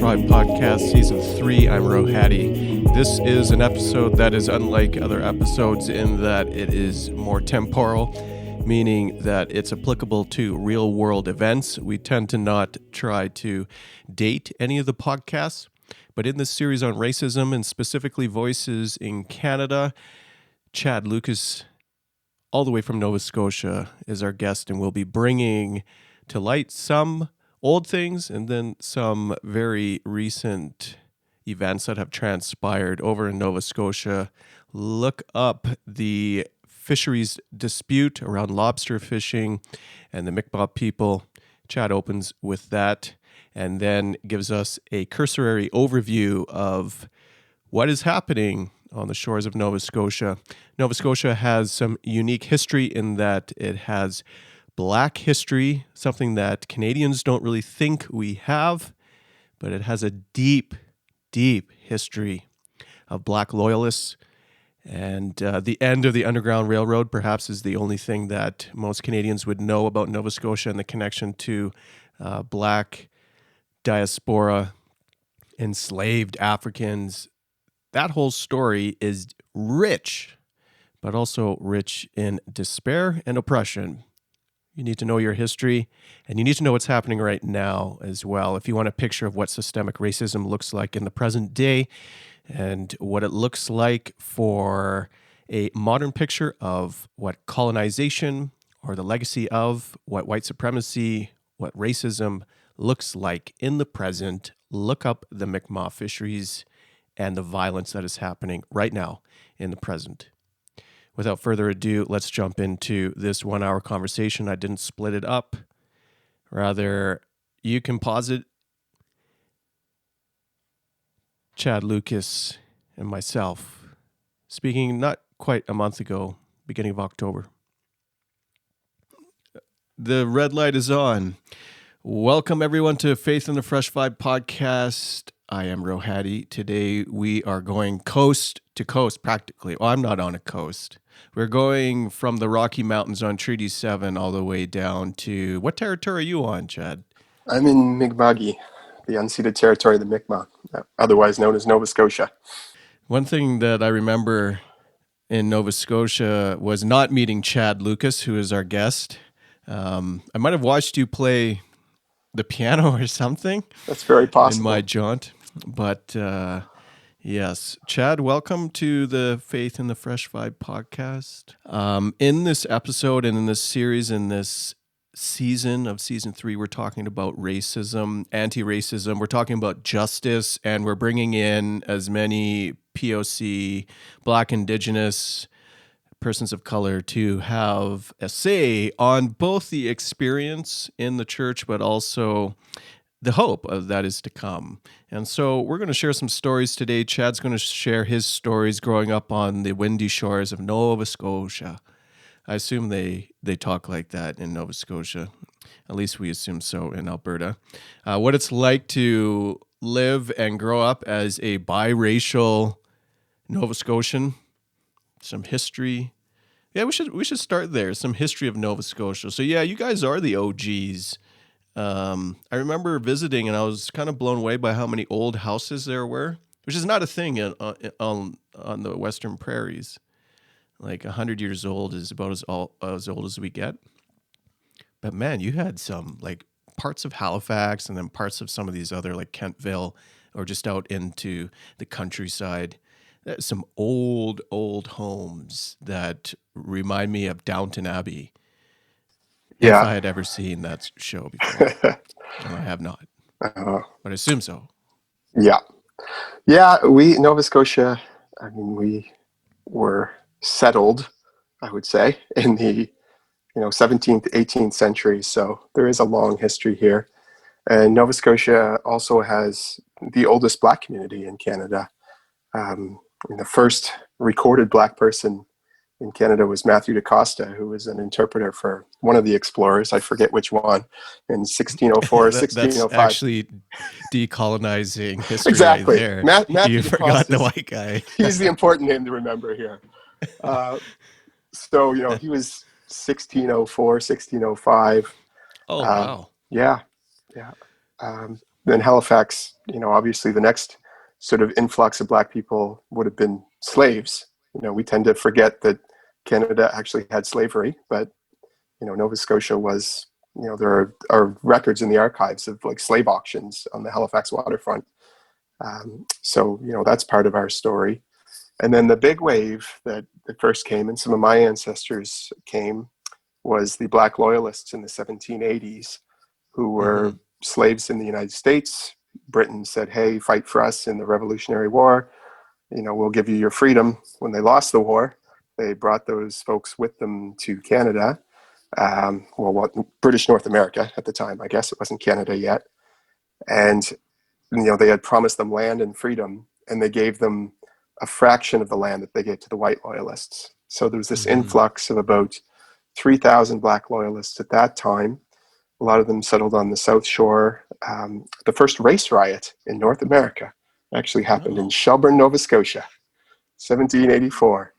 Five Podcast, Season 3. I'm Rohadi. This is an episode that is unlike other episodes in that it is more temporal, meaning that it's applicable to real-world events. We tend to not try to date any of the podcasts, but in this series on racism and specifically voices in Canada, Chad Lucas, all the way from Nova Scotia, is our guest, and we'll be bringing to light some old things and then some very recent events that have transpired over in Nova Scotia. Look up the fisheries dispute around lobster fishing and the Mi'kmaq people. Chad opens with that and then gives us a cursory overview of what is happening on the shores of Nova Scotia. Nova Scotia has some unique history in that it has Black history, something that Canadians don't really think we have, but it has a deep, deep history of Black loyalists. And the end of the Underground Railroad perhaps is the only thing that most Canadians would know about Nova Scotia and the connection to Black diaspora, enslaved Africans. That whole story is rich, but also rich in despair and oppression. You need to know your history, and you need to know what's happening right now as well. If you want a picture of what systemic racism looks like in the present day and what it looks like for a modern picture of what colonization or the legacy of what white supremacy, what racism looks like in the present, look up the Mi'kmaq fisheries and the violence that is happening right now in the present. Without further ado, let's jump into this 1 hour conversation. I didn't split it up. Rather, you can pause it. Chad Lucas and myself speaking not quite a month ago, beginning of October. The red light is on. Welcome everyone to Faith in the Fresh Vibe podcast. I am Rohadi. Today we are going coast to coast practically. Well, I'm not on a coast. We're going from the Rocky Mountains on Treaty 7 all the way down to... What territory are you on, Chad? I'm in Mi'kmaqi, the unceded territory of the Mi'kmaq, otherwise known as Nova Scotia. One thing that I remember in Nova Scotia was not meeting Chad Lucas, who is our guest. I might have watched you play the piano or something. That's very possible. In my jaunt. But yes, Chad, welcome to the Faith in the Fresh Vibe podcast. In this episode and in this series, in this season of season 3, we're talking about racism, anti-racism. We're talking about justice, and we're bringing in as many POC, Black, Indigenous, persons of color to have a say on both the experience in the church, but also the hope of that is to come. And so we're going to share some stories today. Chad's going to share his stories growing up on the windy shores of Nova Scotia. I assume they talk like that in Nova Scotia. At least we assume so in Alberta. What it's like to live and grow up as a biracial Nova Scotian. Some history. Yeah, we should start there. Some history of Nova Scotia. So yeah, you guys are the OGs. I remember visiting, and I was kind of blown away by how many old houses there were, which is not a thing on the Western prairies. Like 100 years old is about as old as we get. But man, you had some like parts of Halifax, and then parts of some of these other like Kentville, or just out into the countryside. Some old homes that remind me of Downton Abbey. Yeah. If I had ever seen that show before. No, I have not. But I assume so. Yeah. Yeah, Nova Scotia, I mean, we were settled, I would say, in the 17th, 18th century. So there is a long history here. And Nova Scotia also has the oldest Black community in Canada. The first recorded Black person in Canada was Matthew DaCosta, who was an interpreter for one of the explorers. I forget which one, in 1604, 1605. That's actually decolonizing history exactly. Right there. Matthew you forgot the white guy. He's the important name to remember here. So, he was 1604, 1605. Oh, wow. Yeah. then Halifax, obviously the next sort of influx of Black people would have been slaves. We tend to forget that Canada actually had slavery, but Nova Scotia was, there are records in the archives of like slave auctions on the Halifax waterfront. So that's part of our story. And then the big wave that first came, and some of my ancestors came, was the Black Loyalists in the 1780s, who were slaves in the United States. Britain said, hey, fight for us in the Revolutionary War. We'll give you your freedom. When they lost the war, they brought those folks with them to Canada. British North America at the time, I guess it wasn't Canada yet. And, they had promised them land and freedom, and they gave them a fraction of the land that they gave to the white loyalists. So there was this influx of about 3,000 Black loyalists at that time. A lot of them settled on the South Shore. The first race riot in North America actually happened in Shelburne, Nova Scotia, 1784.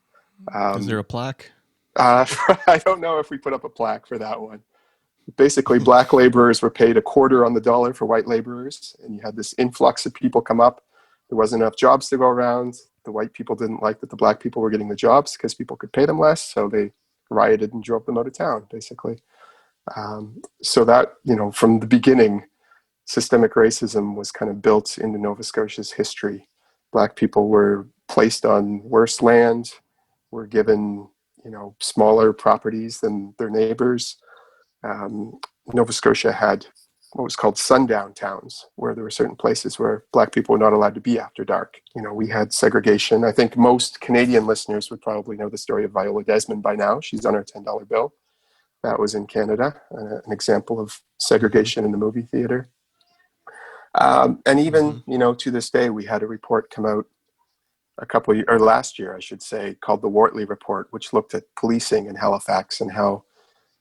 Is there a plaque? I don't know if we put up a plaque for that one. Basically, Black laborers were paid a quarter on the dollar for white laborers, and you had this influx of people come up. There wasn't enough jobs to go around. The white people didn't like that the Black people were getting the jobs because people could pay them less, so they rioted and drove them out of town, basically. So that, from the beginning, systemic racism was kind of built into Nova Scotia's history. Black people were placed on worse land, were given, smaller properties than their neighbors. Nova Scotia had what was called sundown towns, where there were certain places where Black people were not allowed to be after dark. We had segregation. I think most Canadian listeners would probably know the story of Viola Desmond by now. She's on our $10 bill. That was in Canada, an example of segregation in the movie theater. And even, to this day, we had a report come out last year, I should say, called the Wortley Report, which looked at policing in Halifax and how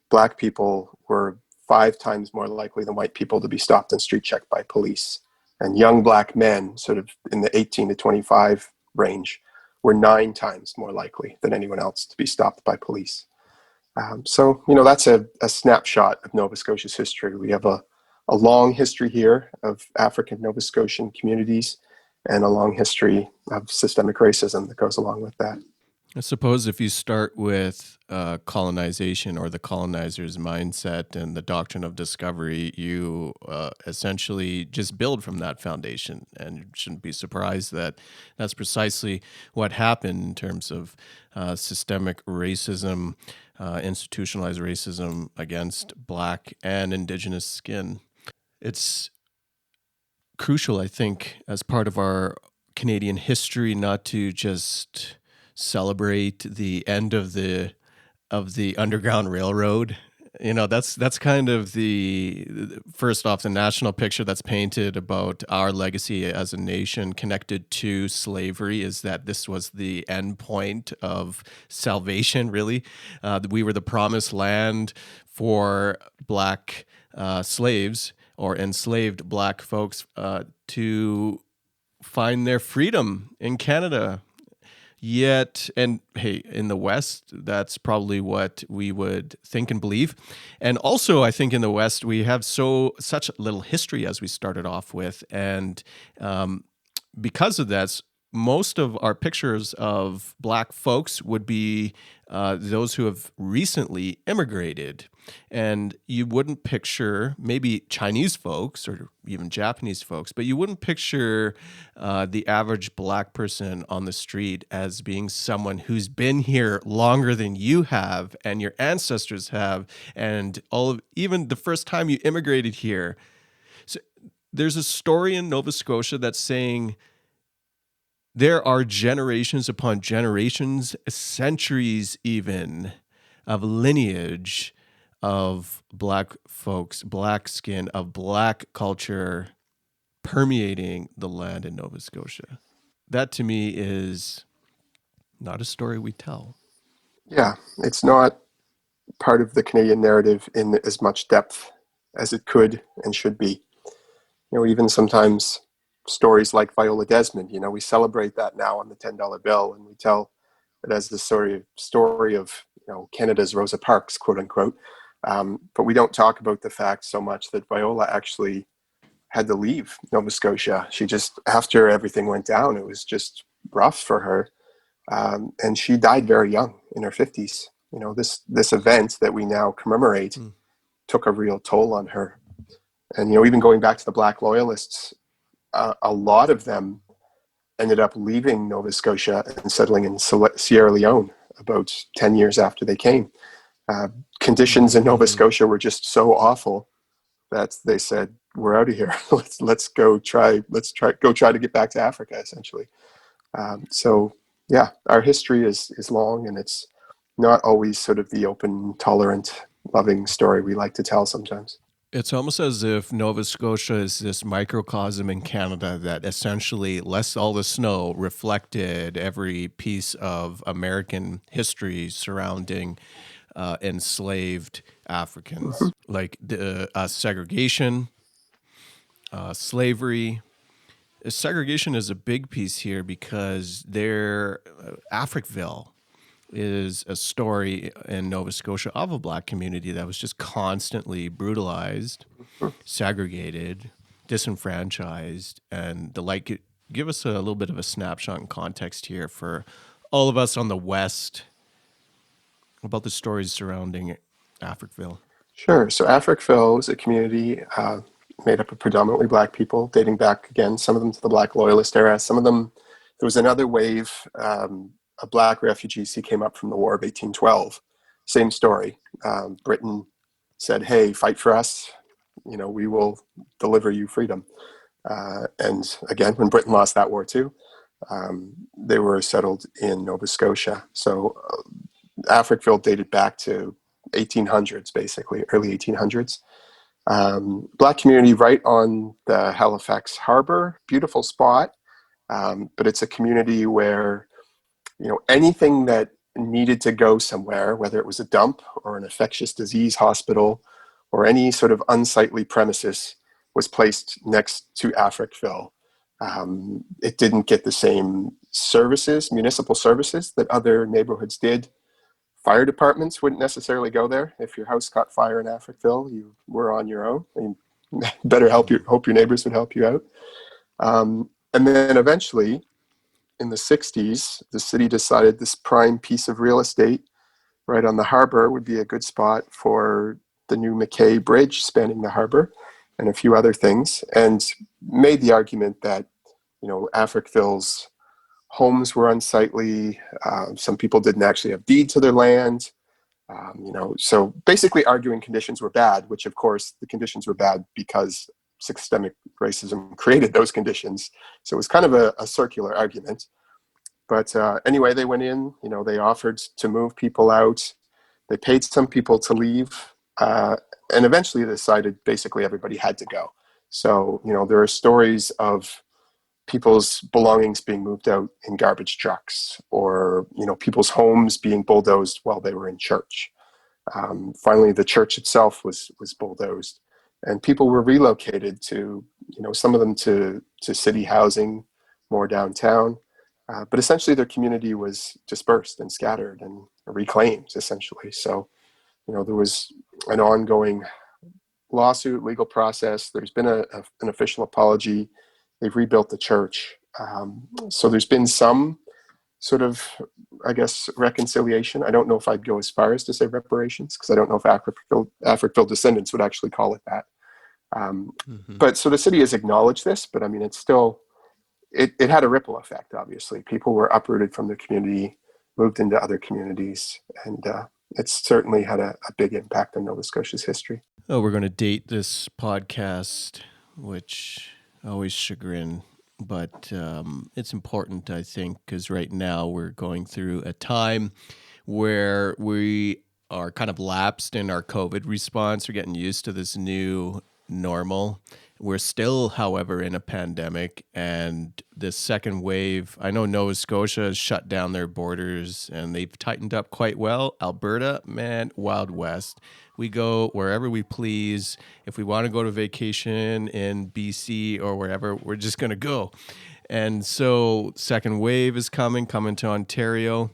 Black people were 5 times more likely than white people to be stopped and street checked by police. And young Black men, sort of in the 18 to 25 range, were 9 times more likely than anyone else to be stopped by police. So, that's a snapshot of Nova Scotia's history. We have a long history here of African Nova Scotian communities and a long history of systemic racism that goes along with that. I suppose if you start with colonization or the colonizer's mindset and the doctrine of discovery, you essentially just build from that foundation. And you shouldn't be surprised that that's precisely what happened in terms of systemic racism, institutionalized racism against Black and Indigenous skin. It's crucial, I think, as part of our Canadian history, not to just celebrate the end of the Underground Railroad. That's kind of the first off the national picture that's painted about our legacy as a nation connected to slavery, is that this was the end point of salvation, really. We were the promised land for Black slaves or enslaved Black folks to find their freedom in Canada. Yet, and hey, in the West, that's probably what we would think and believe. And also, I think in the West, we have such little history, as we started off with. And because of that, most of our pictures of Black folks would be those who have recently immigrated. And you wouldn't picture maybe Chinese folks or even Japanese folks, but you wouldn't picture the average Black person on the street as being someone who's been here longer than you have and your ancestors have, and even the first time you immigrated here. So there's a story in Nova Scotia that's saying there are generations upon generations, centuries even, of lineage of Black folks, Black skin, of Black culture permeating the land in Nova Scotia. That to me is not a story we tell. Yeah, it's not part of the Canadian narrative in as much depth as it could and should be. Even sometimes stories like Viola Desmond, we celebrate that now on the $10 bill, and we tell it as the story of Canada's Rosa Parks, quote unquote. But we don't talk about the fact so much that Viola actually had to leave Nova Scotia. She just, after everything went down, it was just rough for her. And she died very young, in her 50s. This event that we now commemorate took a real toll on her. And, even going back to the Black Loyalists, a lot of them ended up leaving Nova Scotia and settling in Sierra Leone about 10 years after they came. Conditions in Nova Scotia were just so awful that they said, we're out of here. let's go try to get back to Africa, essentially. So yeah, our history is long, and it's not always sort of the open, tolerant, loving story we like to tell sometimes. It's almost as if Nova Scotia is this microcosm in Canada that essentially, less all the snow, reflected every piece of American history surrounding enslaved Africans, like the segregation, slavery. Segregation is a big piece here because Africville is a story in Nova Scotia of a Black community that was just constantly brutalized, segregated, disenfranchised, and the like. Give us a little bit of a snapshot and context here for all of us on the West about the stories surrounding Africville. Sure. So Africville was a community made up of predominantly Black people, dating back, again, some of them to the Black Loyalist era. Some of them, there was another wave of Black refugees who came up from the War of 1812. Same story. Britain said, hey, fight for us. We will deliver you freedom. And again, when Britain lost that war too, they were settled in Nova Scotia. So Africville dated back to 1800s, basically, early 1800s. Black community right on the Halifax Harbor, beautiful spot. But it's a community where, anything that needed to go somewhere, whether it was a dump or an infectious disease hospital or any sort of unsightly premises, was placed next to Africville. It didn't get the same services, municipal services, that other neighborhoods did. Fire departments wouldn't necessarily go there. If your house caught fire in Africville, you were on your own. You better hope your neighbors would help you out. And then eventually, in the 60s, the city decided this prime piece of real estate right on the harbor would be a good spot for the new McKay Bridge spanning the harbor and a few other things, and made the argument that, Africville's homes were unsightly. Some people didn't actually have deed to their land. So basically arguing conditions were bad, which of course the conditions were bad because systemic racism created those conditions. So it was kind of a circular argument. But anyway, they went in, they offered to move people out. They paid some people to leave. And eventually they decided basically everybody had to go. So, there are stories of people's belongings being moved out in garbage trucks, or, people's homes being bulldozed while they were in church. Finally, the church itself was bulldozed, and people were relocated to, some of them to city housing more downtown. But essentially their community was dispersed and scattered and reclaimed, essentially. So, there was an ongoing lawsuit, legal process. There's been an official apology. They've rebuilt the church. So there's been some sort of, I guess, reconciliation. I don't know if I'd go as far as to say reparations, because I don't know if Africville descendants would actually call it that. But so the city has acknowledged this, but I mean, it's still, it had a ripple effect, obviously. People were uprooted from the community, moved into other communities, and it's certainly had a big impact on Nova Scotia's history. Oh, we're going to date this podcast, which always chagrin, but it's important, I think, because right now we're going through a time where we are kind of lapsed in our COVID response. We're getting used to this new normal. We're still, however, in a pandemic, and this second wave, I know Nova Scotia has shut down their borders and they've tightened up quite well. Alberta, man, Wild West. We go wherever we please. If we want to go to vacation in BC or wherever, we're just going to go. And so second wave is coming to Ontario.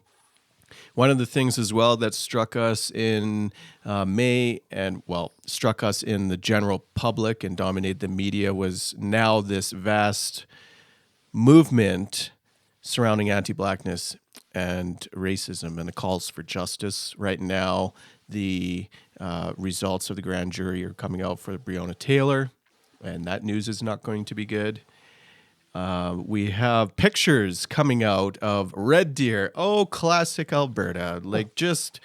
One of the things as well that struck us in May and, well, struck us in the general public and dominated the media was now this vast movement surrounding anti-blackness and racism and the calls for justice. Right now, the results of the grand jury are coming out for Breonna Taylor, and that news is not going to be good. We have pictures coming out of red deer. Oh, classic Alberta. Like, just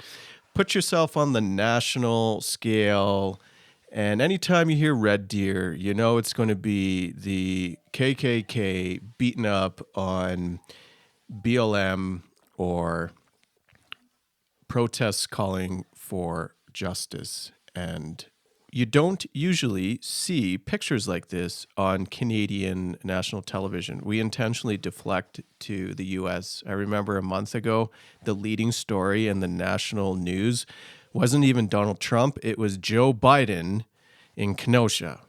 put yourself on the national scale. And anytime you hear red deer, you know it's going to be the KKK beaten up on BLM or protests calling for justice. And you don't usually see pictures like this on Canadian national television. We intentionally deflect to the US. I remember a month ago, the leading story in the national news wasn't even Donald Trump, it was Joe Biden in Kenosha.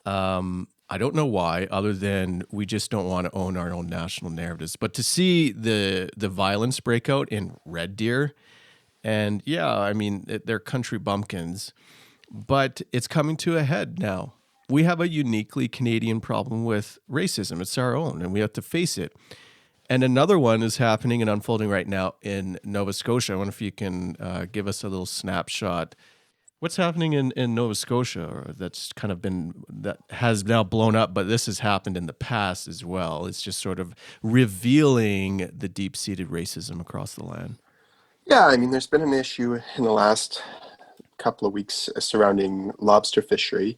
I don't know why, other than we just don't want to own our own national narratives. But to see the violence break out in Red Deer, and yeah, I mean, they're country bumpkins, but it's coming to a head now. We have a uniquely Canadian problem with racism. It's our own, and we have to face it. And another one is happening and unfolding right now in Nova Scotia. I wonder if you can give us a little snapshot. What's happening in Nova Scotia, or that's kind of been, that has now blown up, but this has happened in the past as well. It's just sort of revealing the deep-seated racism across the land. Yeah, I mean, there's been an issue in the last couple of weeks surrounding lobster fishery.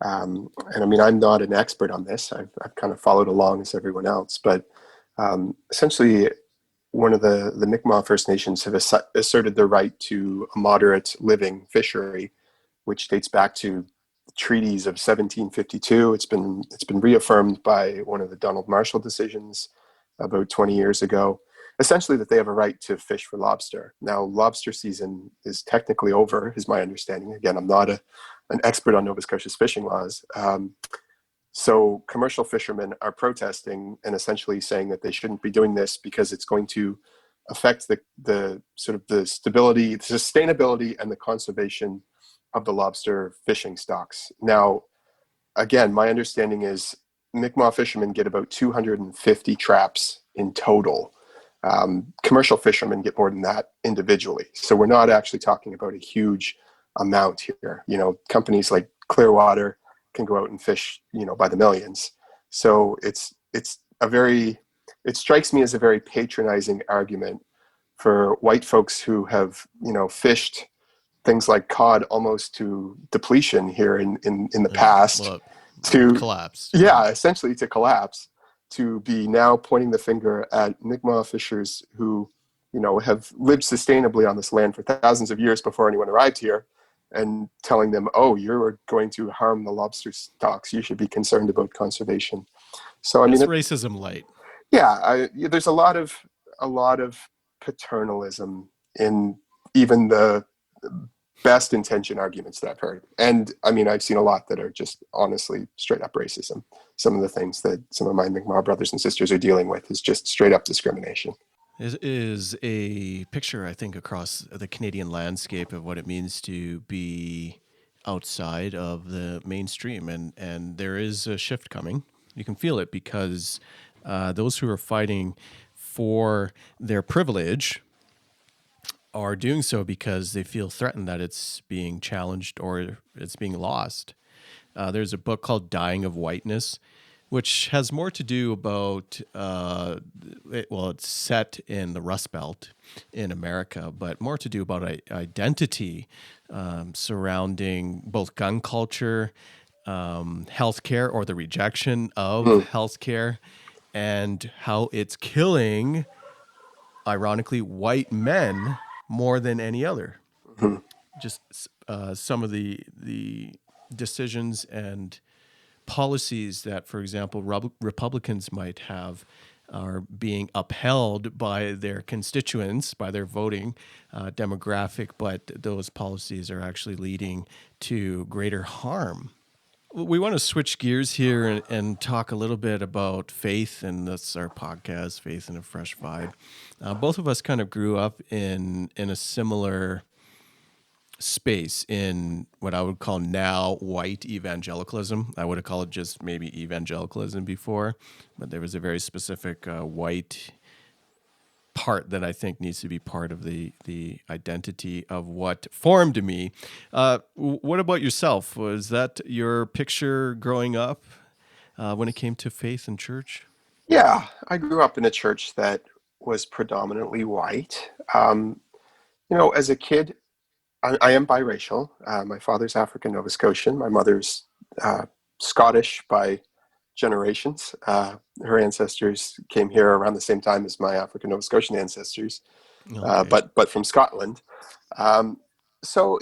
And I mean, I'm not an expert on this. I've kind of followed along as everyone else, but essentially one of the Mi'kmaq First Nations have asserted their right to a moderate living fishery, which dates back to the treaties of 1752. It's been reaffirmed by one of the Donald Marshall decisions about 20 years ago, essentially that they have a right to fish for lobster. Now, lobster season is technically over, is my understanding. Again, I'm not an expert on Nova Scotia's fishing laws. So commercial fishermen are protesting and essentially saying that they shouldn't be doing this because it's going to affect the sort of the stability, the sustainability, and the conservation of the lobster fishing stocks. Now, again, my understanding is Mi'kmaq fishermen get about 250 traps in total. Commercial fishermen get more than that individually. So we're not actually talking about a huge amount here. You know, companies like Clearwater can go out and fish, you know, by the millions. So it strikes me as a very patronizing argument for white folks who have, you know, fished things like cod almost to depletion here in the past, well, to collapse. Yeah, essentially to collapse, to be now pointing the finger at Mi'kmaq fishers who, you know, have lived sustainably on this land for thousands of years before anyone arrived here, and telling them, oh, you're going to harm the lobster stocks. You should be concerned about conservation. So I mean, it's racism light. Yeah, there's a lot of paternalism in even the best intention arguments that I've heard. And I mean, I've seen a lot that are just honestly straight up racism. Some of the things that some of my Mi'kmaq brothers and sisters are dealing with is just straight up discrimination. It is a picture, I think, across the Canadian landscape of what it means to be outside of the mainstream. And there is a shift coming. You can feel it because those who are fighting for their privilege are doing so because they feel threatened that it's being challenged or it's being lost. There's a book called Dying of Whiteness, which has more to do about, it's set in the Rust Belt in America, but more to do about identity surrounding both gun culture, healthcare, or the rejection of healthcare, and how it's killing, ironically, white men more than any other. Mm-hmm. Just some of the decisions and policies that, for example, Republicans might have are being upheld by their constituents, by their voting demographic, but those policies are actually leading to greater harm We want to switch gears here and talk a little bit about faith, and that's our podcast, Faith in a Fresh Vibe. Both of us kind of grew up in a similar space in what I would call now white evangelicalism. I would have called it just maybe evangelicalism before, but there was a very specific white part that I think needs to be part of the identity of what formed me. What about yourself? Was that your picture growing up when it came to faith and church? Yeah, I grew up in a church that was predominantly white. As a kid, I am biracial. My father's African Nova Scotian. My mother's Scottish by generations. Her ancestors came here around the same time as my African Nova Scotian ancestors, Okay. but from Scotland. Um, so,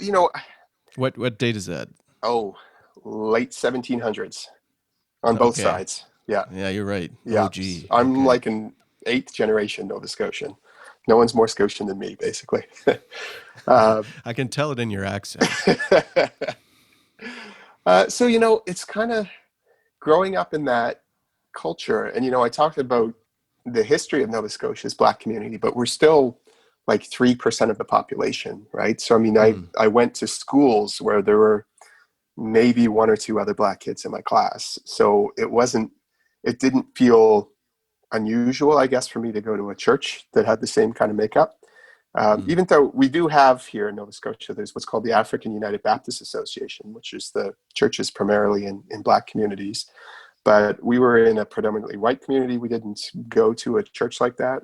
What date is that? oh, late 1700s on both Okay. sides. Yeah, Yeah, you're right. yeah. OG. I'm Okay. like an eighth generation Nova Scotian. No one's more Scotian than me, basically. uh, I can tell it in your accent. so, it's kind of growing up in that culture. And, I talked about the history of Nova Scotia's Black community, but we're still like 3% of the population, right? So, I mean, Mm. I went to schools where there were maybe one or two other Black kids in my class. So it didn't feel unusual, I guess, for me to go to a church that had the same kind of makeup. Mm. Even though we do have here in Nova Scotia, there's what's called the African United Baptist Association, which is the churches primarily in Black communities. But we were in a predominantly white community. We didn't go to a church like that.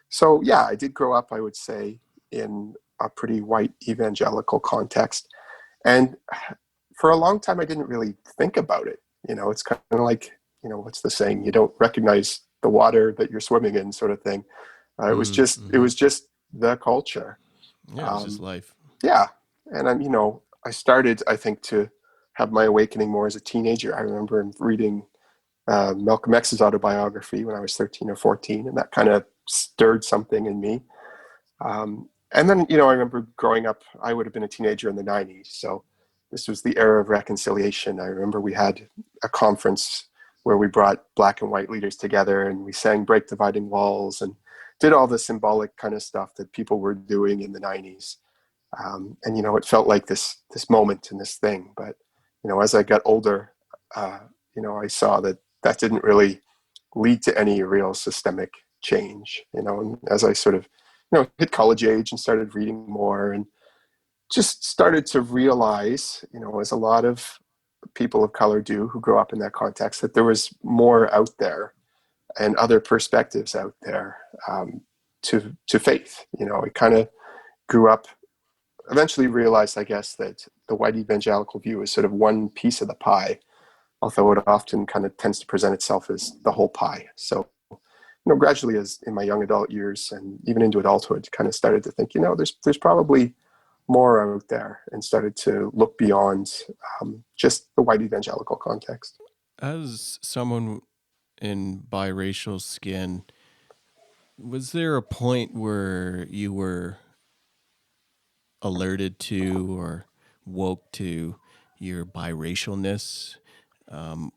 So, yeah, I did grow up, I would say, in a pretty white evangelical context. And for a long time, I didn't really think about it. It's kind of like, what's the saying? You don't recognize the water that you're swimming in, sort of thing. Mm. It Hmm. was just the culture. Yeah, it's just Um, life. yeah, and I started, I think, to have my awakening more as a teenager. I remember reading Malcolm X's autobiography when I was 13 or 14, and that kind of stirred something in me. And then, I remember growing up, I would have been a teenager in the 90s. So this was the era of reconciliation. I remember we had a conference where we brought Black and white leaders together and we sang Break Dividing Walls and did all the symbolic kind of stuff that people were doing in the 90s. And, it felt like this moment and this thing. But, as I got older, uh, I saw that didn't really lead to any real systemic change, and as I sort of, hit college age and started reading more and just started to realize, as a lot of people of color do who grow up in that context, that there was more out there and other perspectives out there to faith. I kind of grew up, eventually realized, I guess, that the white evangelical view is sort of one piece of the pie, although it often kind of tends to present itself as the whole pie. So, gradually as in my young adult years and even into adulthood, kind of started to think, there's probably more out there, and started to look beyond just the white evangelical context. As someone in biracial skin, was there a point where you were alerted to or woke to your biracialness? Um,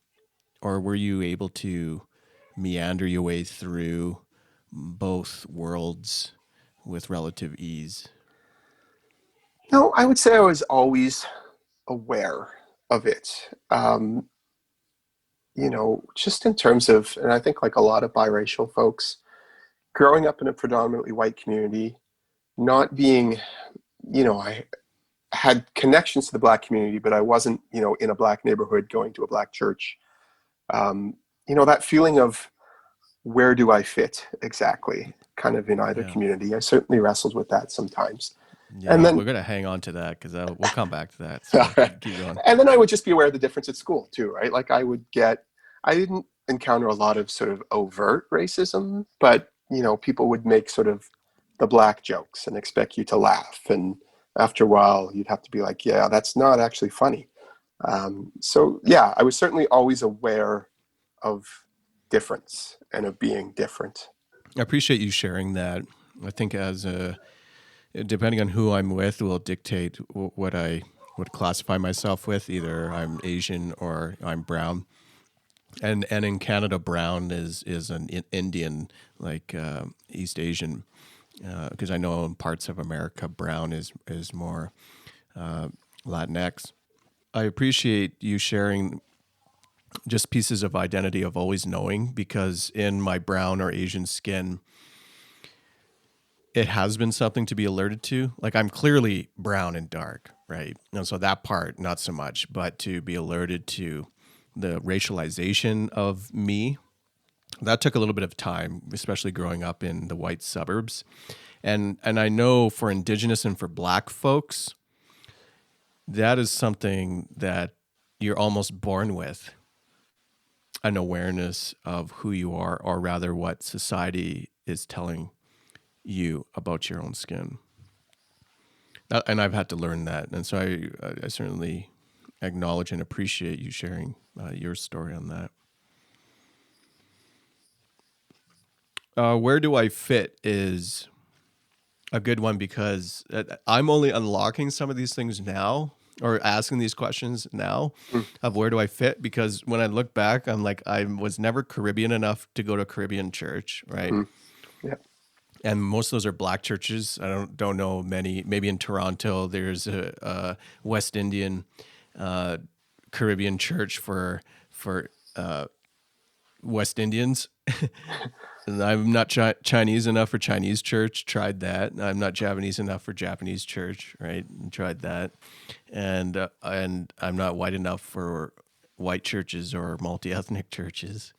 or were you able to meander your way through both worlds with relative ease? No, I would say I was always aware of it. Just in terms of, and I think like a lot of biracial folks, growing up in a predominantly white community, not being, I had connections to the Black community, but I wasn't, in a Black neighborhood going to a Black church. Um, that feeling of where do I fit exactly, kind of in either Yeah. community. I certainly wrestled with that sometimes. And Yeah, then, we're gonna hang on to that because we'll come back to that. So keep going. and then I would just be aware of the difference at school too, right? Like I didn't encounter a lot of sort of overt racism, but people would make sort of the Black jokes and expect you to laugh. And after a while, you'd have to be like, yeah, that's not actually funny. So yeah, I was certainly always aware of difference and of being different. I appreciate you sharing that. I think as a depending on who I'm with will dictate what I would classify myself with. Either I'm Asian or I'm brown. And in Canada, brown is an Indian, like East Asian, because I know in parts of America, brown is more Latinx. I appreciate you sharing just pieces of identity of always knowing, because in my brown or Asian skin, it has been something to be alerted to. Like, I'm clearly brown and dark, right? And so that part, not so much, but to be alerted to the racialization of me, that took a little bit of time, especially growing up in the white suburbs. And I know for Indigenous and for Black folks, that is something that you're almost born with, an awareness of who you are, or rather what society is telling you about your own skin. And I've had to learn that. And so I certainly acknowledge and appreciate you sharing your story on that. Where do I fit is a good one, because I'm only unlocking some of these things now, or asking these questions now of where do I fit, because when I look back, I'm like, I was never Caribbean enough to go to a Caribbean church, right? Yeah. And most of those are Black churches. I don't know many. Maybe in Toronto, there's a West Indian Caribbean church for West Indians. And I'm not Chinese enough for Chinese church. Tried that. I'm not Japanese enough for Japanese church. Right? Tried that. And I'm not white enough for white churches or multi-ethnic churches.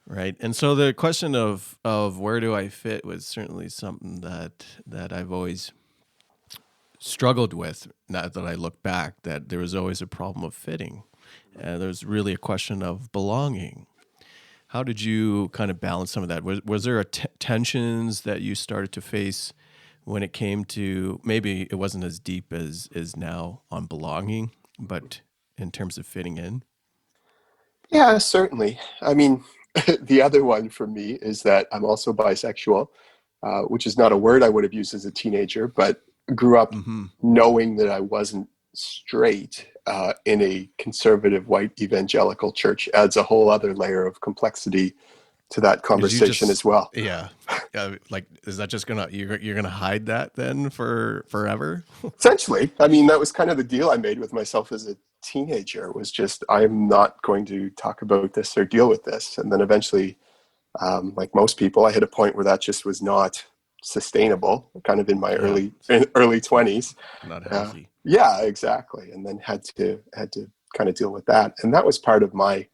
Right. And so the question of where do I fit was certainly something that I've always struggled with. Now that I look back, that there was always a problem of fitting. There's really a question of belonging. How did you kind of balance some of that? Was there tensions that you started to face when it came to, maybe it wasn't as deep as now on belonging, but in terms of fitting in? Yeah, certainly. I mean, the other one for me is that I'm also bisexual, which is not a word I would have used as a teenager, but grew up knowing that I wasn't straight in a conservative white evangelical church adds a whole other layer of complexity to that conversation as well. Yeah. Like, is that just you're gonna hide that then for forever? Essentially, I mean, that was kind of the deal I made with myself as a teenager, was just, I'm not going to talk about this or deal with this. And then eventually, like most people, I hit a point where that just was not sustainable, kind of in my early 20s. Not healthy. Yeah, exactly. And then had to kind of deal with that. And that was part of my,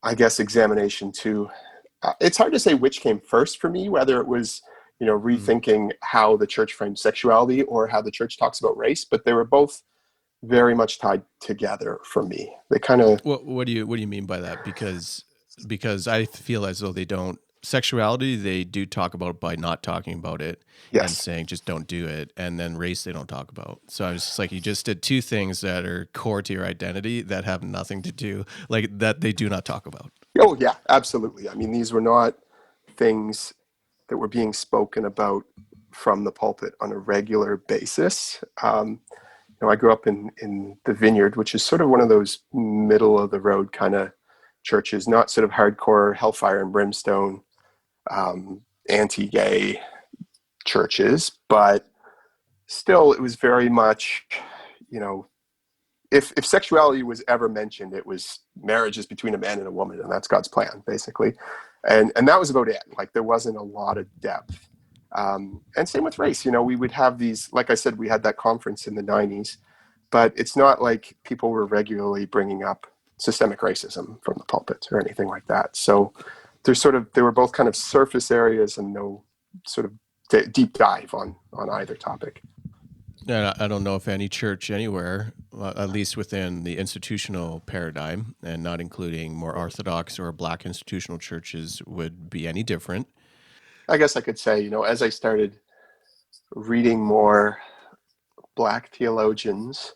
I guess, examination too. It's hard to say which came first for me, whether it was, rethinking how the church frames sexuality or how the church talks about race, but they were both very much tied together for me. They kind of. What do you mean by that? Because I feel as though they don't. Sexuality, they do talk about by not talking about it and saying just don't do it. And then race, they don't talk about. So I was just like, you just did two things that are core to your identity that have nothing to do, like that they do not talk about. Oh, yeah, absolutely. I mean, these were not things that were being spoken about from the pulpit on a regular basis. I grew up in the Vineyard, which is sort of one of those middle of the road kind of churches, not sort of hardcore hellfire and brimstone, anti-gay churches, but still it was very much, if sexuality was ever mentioned, it was marriages between a man and a woman, and that's God's plan, basically. And that was about it. Like, there wasn't a lot of depth. And same with race. We would have these, like I said, we had that conference in the 90s, but it's not like people were regularly bringing up systemic racism from the pulpit or anything like that. So they were both kind of surface areas and no sort of deep dive on either topic. Yeah, I don't know if any church anywhere, at least within the institutional paradigm, and not including more Orthodox or Black institutional churches, would be any different. I guess I could say, as I started reading more Black theologians,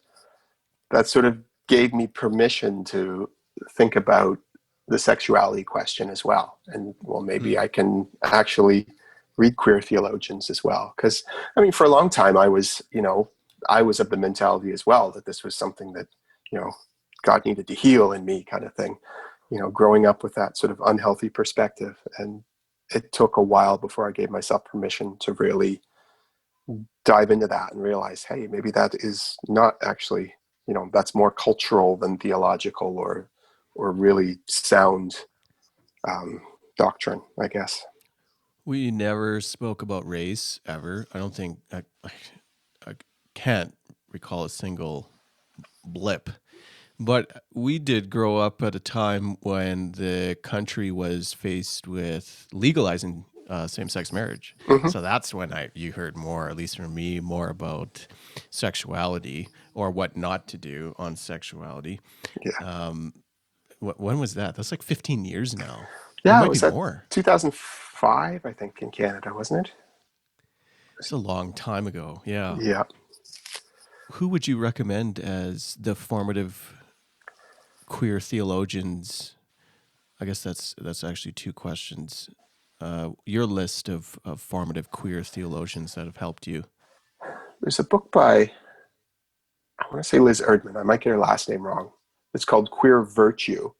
that sort of gave me permission to think about the sexuality question as well. And maybe I can actually read queer theologians as well. Because, I mean, for a long time I was, I was of the mentality as well that this was something that, God needed to heal in me, kind of thing, growing up with that sort of unhealthy perspective. And it took a while before I gave myself permission to really dive into that and realize, hey, maybe that is not actually, that's more cultural than theological or really sound doctrine, I guess. We never spoke about race ever. I don't think I can't recall a single blip. But we did grow up at a time when the country was faced with legalizing same-sex marriage. Mm-hmm. So that's when you heard more, at least from me, more about sexuality or what not to do on sexuality. Yeah. When was that? That's like 15 years now. It Yeah, it might be was at more. 2005, I think, in Canada, wasn't it? It's a long time ago. Yeah. Yeah. Who would you recommend as the formative queer theologians? I guess that's actually two questions. Your list of formative queer theologians that have helped you. There's a book by, I want to say Liz Erdman. I might get her last name wrong. It's called Queer Virtue,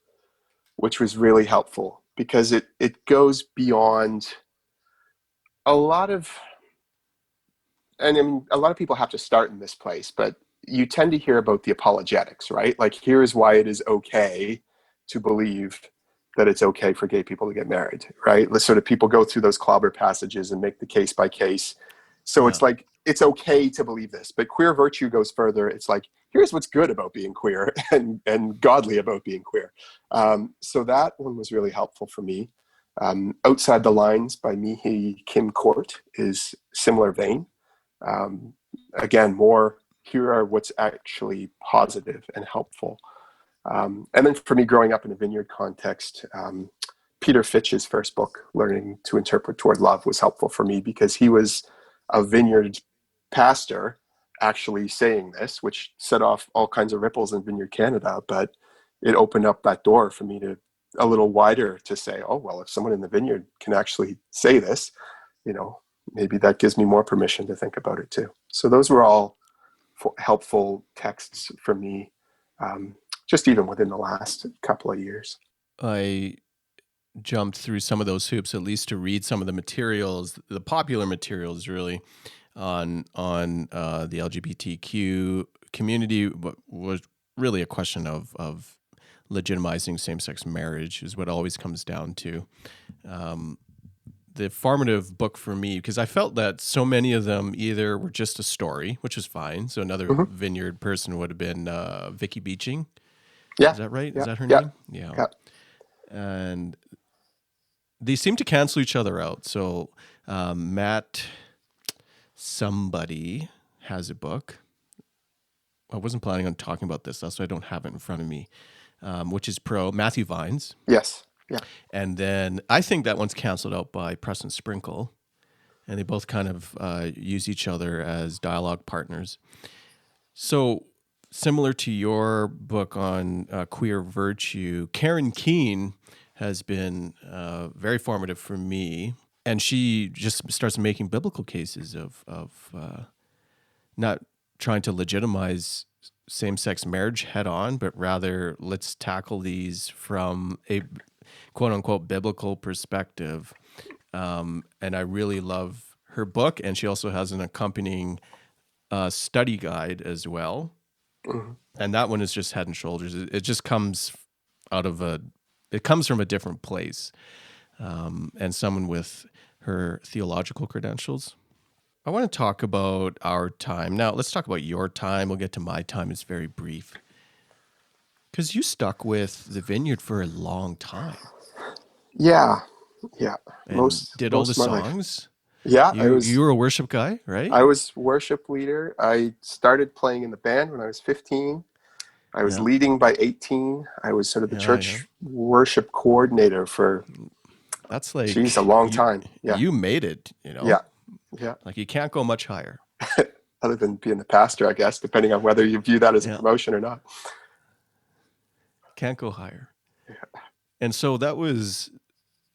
which was really helpful because it goes beyond a lot of, and I mean, a lot of people have to start in this place, but you tend to hear about the apologetics, right? Like, here's why it is okay to believe that it's okay for gay people to get married, right? Let's sort of people go through those clobber passages and make the case by case. So it's like, it's okay to believe this, but queer virtue goes further. It's like, here's what's good about being queer and godly about being queer. So that one was really helpful for me. Outside the Lines by Mihi Kim Court is similar vein. Again, more here are what's actually positive and helpful. And then for me, growing up in a vineyard context, Peter Fitch's first book, Learning to Interpret Toward Love, was helpful for me because he was a vineyard pastor actually saying this, which set off all kinds of ripples in Vineyard Canada, but it opened up that door for me to a little wider to say, oh, well, if someone in the vineyard can actually say this, maybe that gives me more permission to think about it too. So those were all helpful texts for me, just even within the last couple of years. I jumped through some of those hoops, at least to read some of the materials, the popular materials, really, on the LGBTQ community. Was really a question of legitimizing same-sex marriage is what it always comes down to. The formative book for me, because I felt that so many of them either were just a story, which is fine. So another vineyard person would have been Vicky Beeching. Yeah. Is that right? Yeah. Is that her Yeah. name? Yeah. And they seem to cancel each other out. So Matt somebody has a book. I wasn't planning on talking about this, that's why I don't have it in front of me, which is pro Matthew Vines. Yes. Yeah. And then I think that one's canceled out by Preston Sprinkle. And they both kind of use each other as dialogue partners. So similar to your book on queer virtue, Karen Keene has been very formative for me. And she just starts making biblical cases of not trying to legitimize same-sex marriage head on, but rather let's tackle these from a quote-unquote biblical perspective. And I really love her book, and she also has an accompanying study guide as well. Mm-hmm. And that one is just head and shoulders. It just comes it comes from a different place, and someone with her theological credentials. I want to talk about our time. Now, let's talk about your time. We'll get to my time. It's very brief. Because you stuck with the vineyard for a long time. Yeah. Yeah. And did all the songs. Yeah. You were a worship guy, right? I was worship leader. I started playing in the band when I was 15. I was leading by 18. I was sort of the church worship coordinator for, that's like, a long time. Yeah. You made it, Yeah. Yeah. Like you can't go much higher. Other than being the pastor, I guess, depending on whether you view that as a promotion or not. Can't go higher. Yeah. And so that was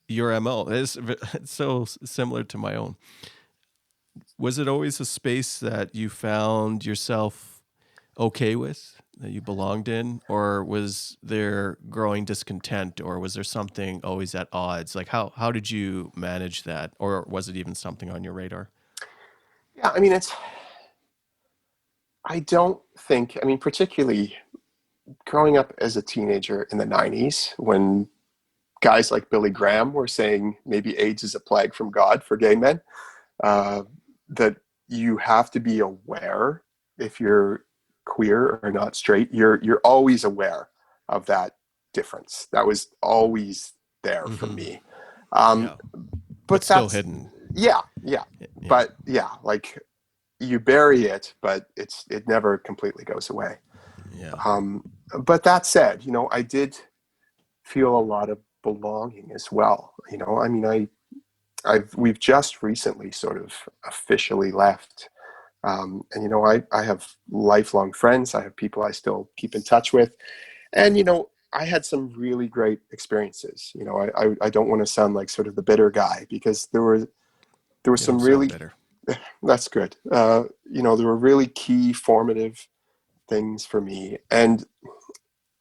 your MO. It's so similar to my own. Was it always a space that you found yourself okay with, that you belonged in, or was there growing discontent, or was there something always at odds? Like how did you manage that, or was it even something on your radar? Yeah, I mean, I don't think, I mean, particularly growing up as a teenager in the 90s when guys like Billy Graham were saying maybe AIDS is a plague from God for gay men, uh, that you have to be aware if you're queer or not straight. You're always aware of that difference. That was always there for Mm-hmm. me. Yeah, Um, but but still that's hidden. yeah. Yeah, But yeah, like you bury it, but it never completely goes away. yeah. Um, but that said, I did feel a lot of belonging as well. I mean, we've just recently sort of officially left. And I have lifelong friends. I have people I still keep in touch with, and I had some really great experiences. I don't want to sound like sort of the bitter guy because there were You some don't sound really bitter. that's good. There were really key formative things for me, and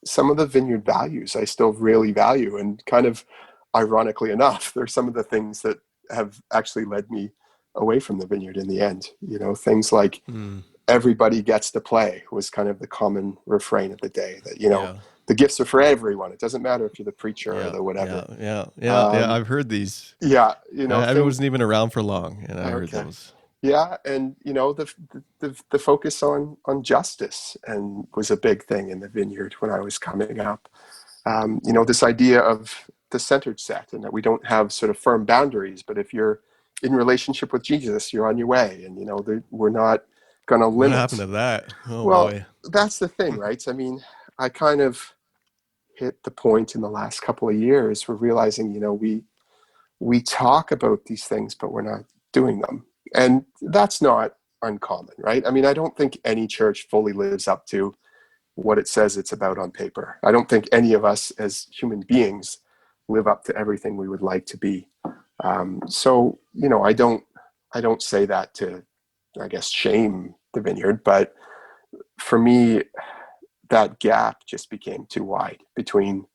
some of the vineyard values I still really value, and kind of ironically enough, they're some of the things that have actually led me away from the vineyard in the end. Things like Mm, everybody gets to play was kind of the common refrain of the day, that yeah, the gifts are for everyone. It doesn't matter if you're the preacher or yeah, the yeah, whatever. yeah, yeah, yeah. Um, I've heard these. yeah, I things. wasn't even around for long, and I heard Okay. those. Yeah, and the focus on justice and was a big thing in the vineyard when I was coming up. This idea of the centered set, and that we don't have sort of firm boundaries, but if you're in relationship with Jesus, you're on your way, and we're not going to What happened limit. to that? Oh Well, boy. that's the thing, right? I mean, I kind of hit the point in the last couple of years where realizing, we talk about these things, but we're not doing them. And that's not uncommon, right? I mean, I don't think any church fully lives up to what it says it's about on paper. I don't think any of us as human beings live up to everything we would like to be. So, I don't say that to, I guess, shame the vineyard, but for me, that gap just became too wide between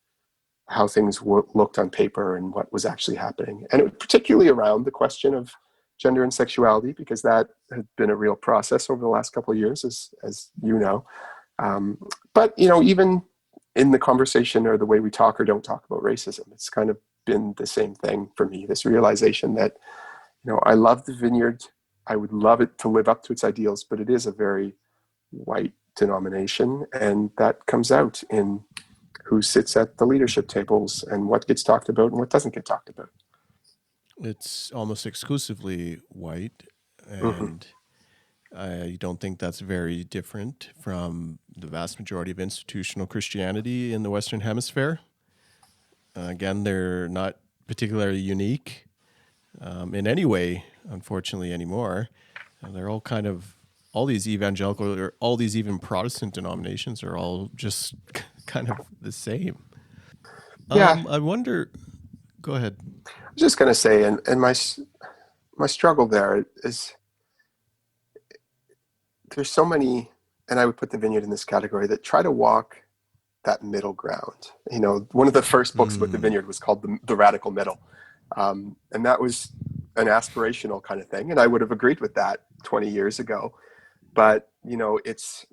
how things looked on paper and what was actually happening. And it was particularly around the question of gender and sexuality, because that had been a real process over the last couple of years, as you know. Um, but, even in the conversation or the way we talk or don't talk about racism, it's kind of been the same thing for me, this realization that, I love the vineyard. I would love it to live up to its ideals, but it is a very white denomination. And that comes out in who sits at the leadership tables and what gets talked about and what doesn't get talked about. It's almost exclusively white, Mm-hmm. and I don't think that's very different from the vast majority of institutional Christianity in the Western Hemisphere. Again, they're not particularly unique in any way, unfortunately, anymore. They're all kind of, all these evangelical or all these even Protestant denominations are all just kind of the same. Yeah, I wonder, go ahead. I was just going to say, and my struggle there is there's so many, and I would put the vineyard in this category, that try to walk that middle ground. One of the first books about the Mm, vineyard was called the Radical Middle, and that was an aspirational kind of thing, and I would have agreed with that 20 years ago. But it's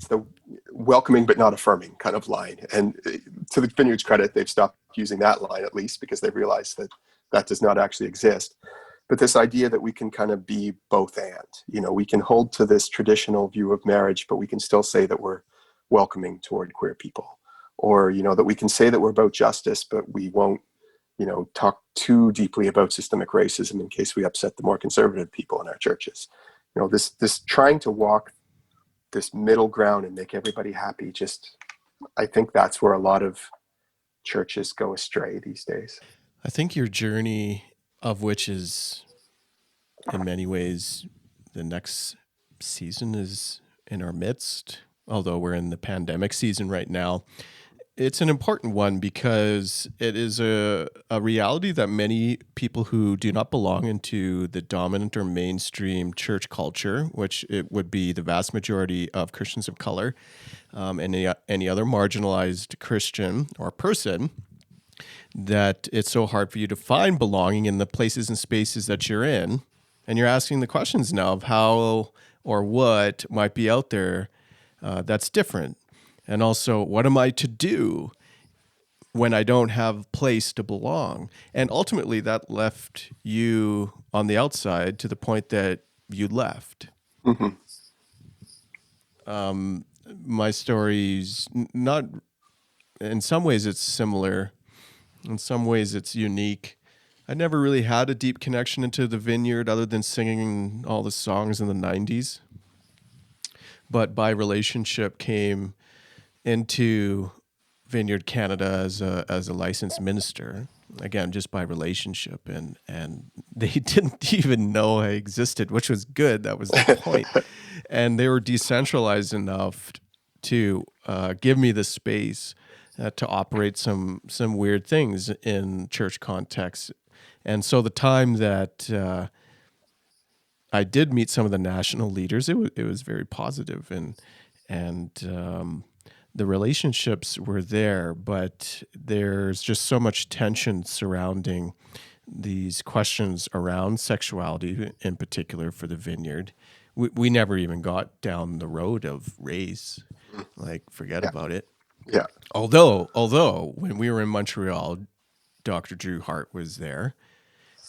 the welcoming but not affirming kind of line, and to the vineyard's credit, they've stopped using that line, at least because they realized that that does not actually exist. But this idea that we can kind of be both and, we can hold to this traditional view of marriage, but we can still say that we're welcoming toward queer people, or that we can say that we're about justice, but we won't talk too deeply about systemic racism in case we upset the more conservative people in our churches. This trying to walk this middle ground and make everybody happy, just I think that's where a lot of churches go astray these days. I think your journey, of which is in many ways the next season, is in our midst, although we're in the pandemic season right now. it's an important one because it is a reality that many people who do not belong into the dominant or mainstream church culture, which it would be the vast majority of Christians of color, and any other marginalized Christian or person, that it's so hard for you to find belonging in the places and spaces that you're in. And you're asking the questions now of how or what might be out there that's different. And also, what am I to do when I don't have a place to belong? And ultimately, that left you on the outside to the point that you left. Mm-hmm. My story's not, in some ways, it's similar. In some ways, it's unique. I never really had a deep connection into the vineyard other than singing all the songs in the 90s. But by relationship came into Vineyard Canada as a licensed minister, again just by relationship, and they didn't even know I existed, which was good. That was the point. And they were decentralized enough to give me the space to operate some weird things in church context. And so the time that I did meet some of the national leaders, it was very positive, and the relationships were there, but there's just so much tension surrounding these questions around sexuality, in particular for the vineyard. We never even got down the road of race, like forget about it. Yeah. Although when we were in Montreal, Dr. Drew Hart was there,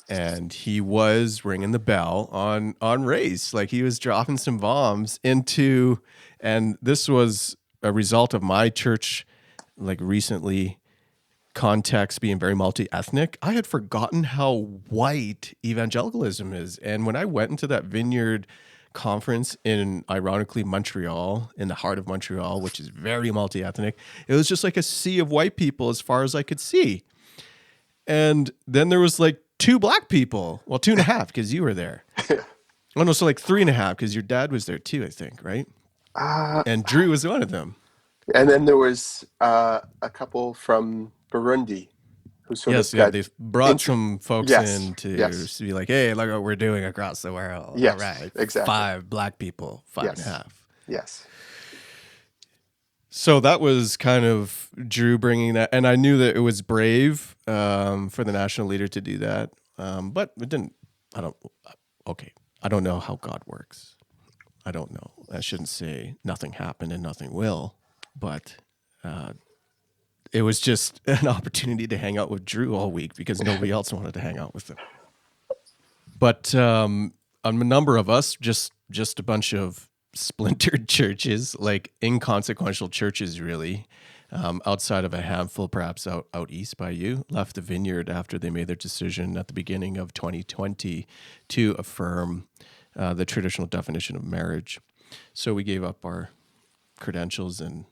and he was ringing the bell on race. Like he was dropping some bombs into, and this was a result of my church, like recently context being very multi-ethnic. I had forgotten how white evangelicalism is. And when I went into that vineyard conference in, ironically, Montreal, in the heart of Montreal, which is very multi-ethnic, it was just like a sea of white people as far as I could see. And then there was like 2 black people. Well, 2.5 because you were there. Oh no, so like 3.5 because your dad was there too, I think, right? And Drew was one of them. And then there was a couple from Burundi who sort of got they brought some folks in to yes. be like, hey, look what we're doing across the world. Yes, all right, exactly. 5 black people, 5.5. Yes. So that was kind of Drew bringing that, and I knew that it was brave for the national leader to do that, but it didn't. I don't know how God works. I don't know. I shouldn't say nothing happened and nothing will, but it was just an opportunity to hang out with Drew all week because nobody else wanted to hang out with him. But a number of us, just a bunch of splintered churches, like inconsequential churches, really, outside of a handful, perhaps out east by you, left the vineyard after they made their decision at the beginning of 2020 to affirm the traditional definition of marriage. So we gave up our credentials, and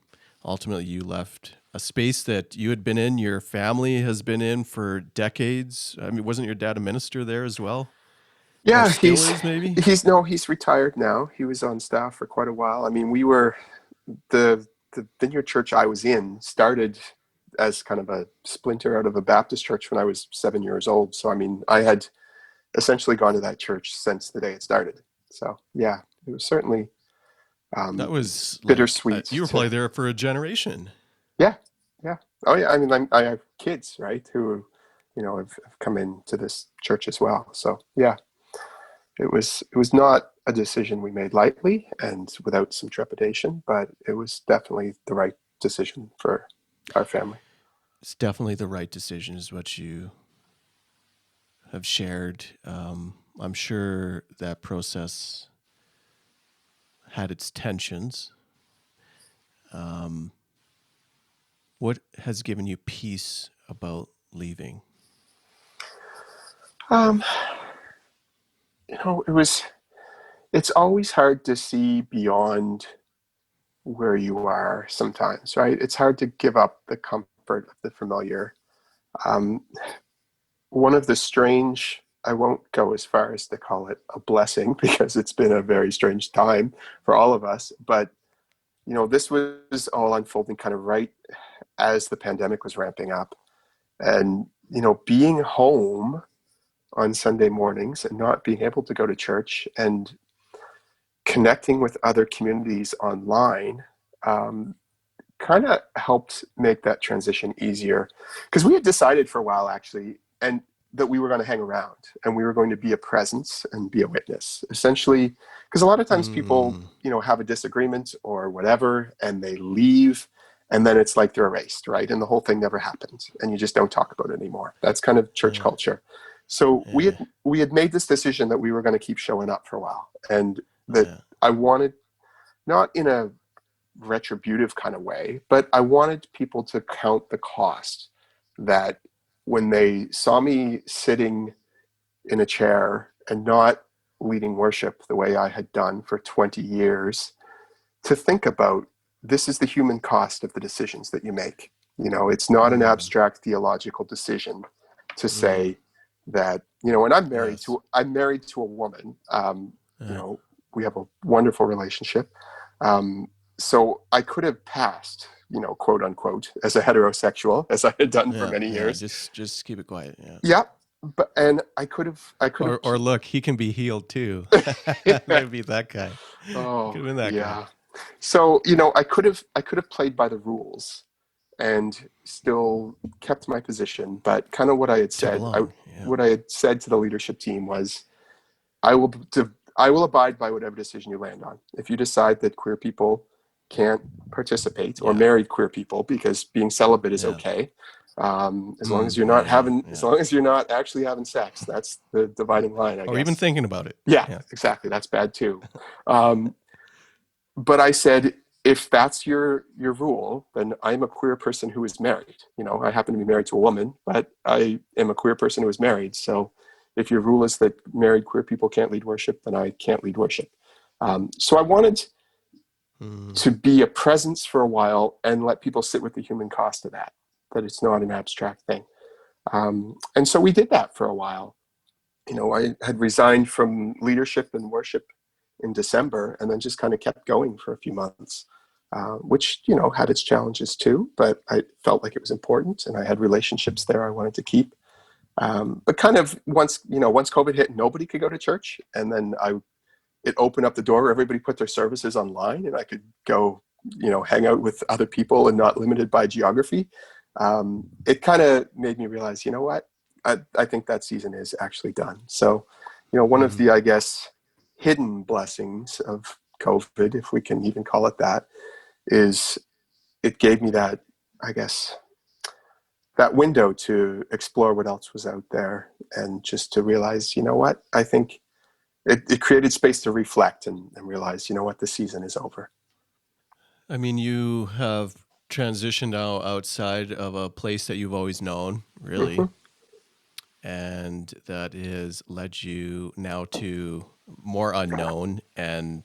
ultimately you left a space that you had been in, your family has been in for decades. I mean, wasn't your dad a minister there as well? Yeah, he's retired now. He was on staff for quite a while. I mean, we were the Vineyard Church I was in started as kind of a splinter out of a Baptist church when I was 7 years old. So I mean, I had essentially gone to that church since the day it started. So yeah, it was certainly that was bittersweet. You were probably there for a generation. Yeah. Oh yeah. I mean, I have kids, right, who have come into this church as well. So yeah. It was not a decision we made lightly and without some trepidation, but it was definitely the right decision for our family. It's definitely the right decision, is what you have shared. I'm sure that process had its tensions. What has given you peace about leaving? It's always hard to see beyond where you are sometimes, right? It's hard to give up the comfort of the familiar. One of the strange, I won't go as far as to call it a blessing because it's been a very strange time for all of us, but this was all unfolding kind of right as the pandemic was ramping up. And, being home on Sunday mornings and not being able to go to church and connecting with other communities online kind of helped make that transition easier. Because we had decided for a while, actually, and that we were going to hang around and we were going to be a presence and be a witness, essentially. Because a lot of times people, have a disagreement or whatever, and they leave, and then it's like they're erased, right? And the whole thing never happened, and you just don't talk about it anymore. That's kind of church culture. So we had made this decision that we were going to keep showing up for a while, and that I wanted, not in a retributive kind of way, but I wanted people to count the cost, that when they saw me sitting in a chair and not leading worship the way I had done for 20 years, to think about, this is the human cost of the decisions that you make. It's not an abstract theological decision to say that, and I'm married to a woman. We have a wonderful relationship. So I could have passed, quote unquote, as a heterosexual, as I had done for many years. Just keep it quiet. Yeah. And I could have, or look, he can be healed too. Maybe that guy. Oh, could have been that guy. So, I could have played by the rules and still kept my position. But kind of what I had said, what I had said to the leadership team was, I will abide by whatever decision you land on. If you decide that queer people can't participate, or married queer people, because being celibate is okay, as long as you're not as long as you're not actually having sex, that's the dividing line, I guess. Or even thinking about it. Yeah, exactly. That's bad too. But I said, if that's your rule, then I'm a queer person who is married. I happen to be married to a woman, but I am a queer person who is married. So if your rule is that married queer people can't lead worship, then I can't lead worship. So I wanted to be a presence for a while and let people sit with the human cost of that it's not an abstract thing. And so we did that for a while. I had resigned from leadership and worship in December, and then just kind of kept going for a few months, which, had its challenges too, but I felt like it was important, and I had relationships there I wanted to keep. But kind of once COVID hit, nobody could go to church. And then it opened up the door where everybody put their services online, and I could go, hang out with other people and not limited by geography. It kind of made me realize, you know what, I think that season is actually done. So, one of the, I guess, hidden blessings of COVID, if we can even call it that, is it gave me that, I guess, that window to explore what else was out there, and just to realize, you know what, I think it created space to reflect and realize, you know what, the season is over. I mean, you have transitioned now outside of a place that you've always known, really. And that has led you now to more unknown. And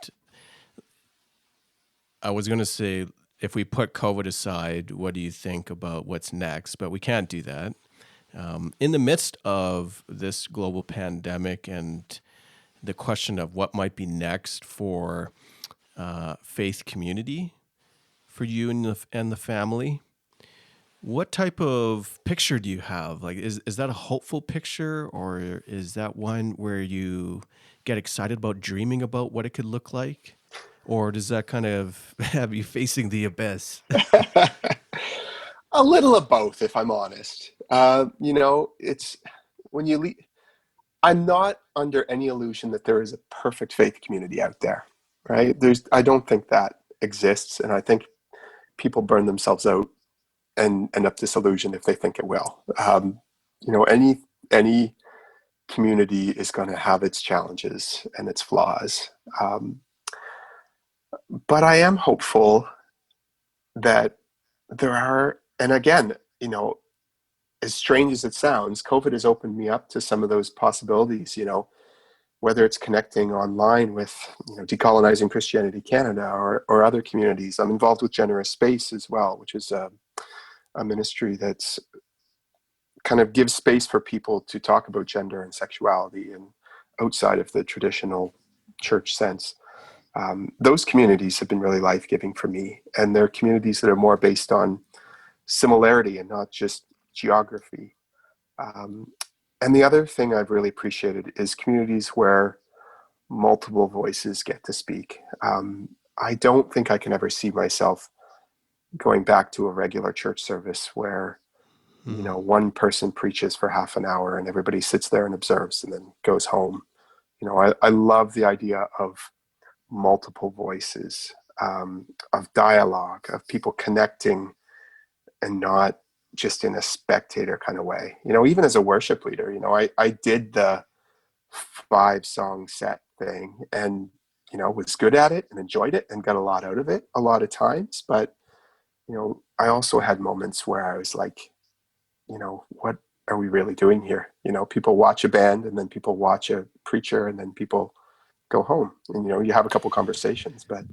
I was going to say, if we put COVID aside, what do you think about what's next? But we can't do that. In the midst of this global pandemic and the question of what might be next for faith community, for you and the family, what type of picture do you have? Like, is that a hopeful picture, or is that one where you get excited about dreaming about what it could look like? Or does that kind of have you facing the abyss? A little of both, if I'm honest. It's when you leave, I'm not under any illusion that there is a perfect faith community out there, right? I don't think that exists. And I think people burn themselves out and end up disillusioned if they think it will. Any community is going to have its challenges and its flaws. But I am hopeful that there are, and again, as strange as it sounds, COVID has opened me up to some of those possibilities, whether it's connecting online with, Decolonizing Christianity Canada or other communities. I'm involved with Generous Space as well, which is a ministry that's kind of gives space for people to talk about gender and sexuality and outside of the traditional church sense. Those communities have been really life-giving for me, and they're communities that are more based on similarity and not just geography. And the other thing I've really appreciated is communities where multiple voices get to speak. I don't think I can ever see myself going back to a regular church service where, one person preaches for half an hour and everybody sits there and observes and then goes home. I love the idea of multiple voices, of dialogue, of people connecting, and not just in a spectator kind of way. Even as a worship leader, I did the 5-song set thing and, was good at it and enjoyed it and got a lot out of it a lot of times. But, I also had moments where I was like, what are we really doing here? People watch a band and then people watch a preacher and then people go home and, you have a couple conversations. But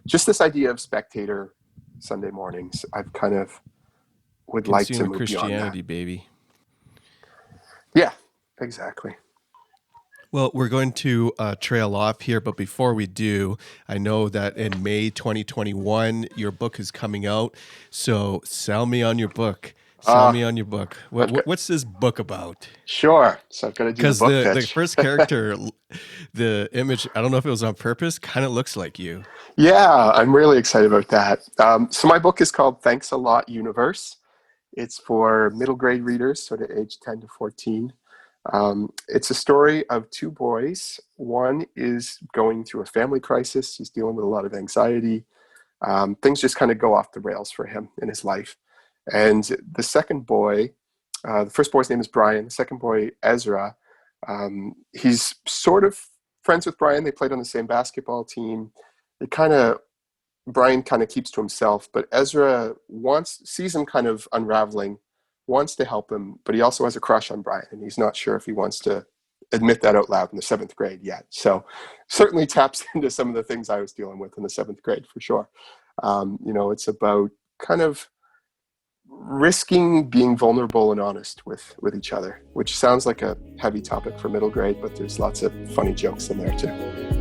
just this idea of spectator Sunday mornings, I've kind of would like to Consumer move Christianity, beyond that. baby. Yeah, exactly. Well, we're going to trail off here, but before we do, I know that in May 2021, your book is coming out. So sell me on your book. Sell me on your book. What's this book about? Sure. So I've got to do the Because book the pitch. first character, the image, I don't know if it was on purpose, kind of looks like you. Yeah, I'm really excited about that. So my book is called Thanks a Lot Universe. It's for middle grade readers, sort of age 10 to 14. It's a story of 2 boys. One is going through a family crisis. He's dealing with a lot of anxiety. Things just kind of go off the rails for him in his life. And the second boy, the first boy's name is Brian. The second boy, Ezra, he's sort of friends with Brian. They played on the same basketball team. Brian kind of keeps to himself, but Ezra sees him kind of unraveling, wants to help him, but he also has a crush on Brian, and he's not sure if he wants to admit that out loud in the 7th grade yet. So certainly taps into some of the things I was dealing with in the 7th grade for sure. It's about kind of risking being vulnerable and honest with each other, which sounds like a heavy topic for middle grade, but there's lots of funny jokes in there too.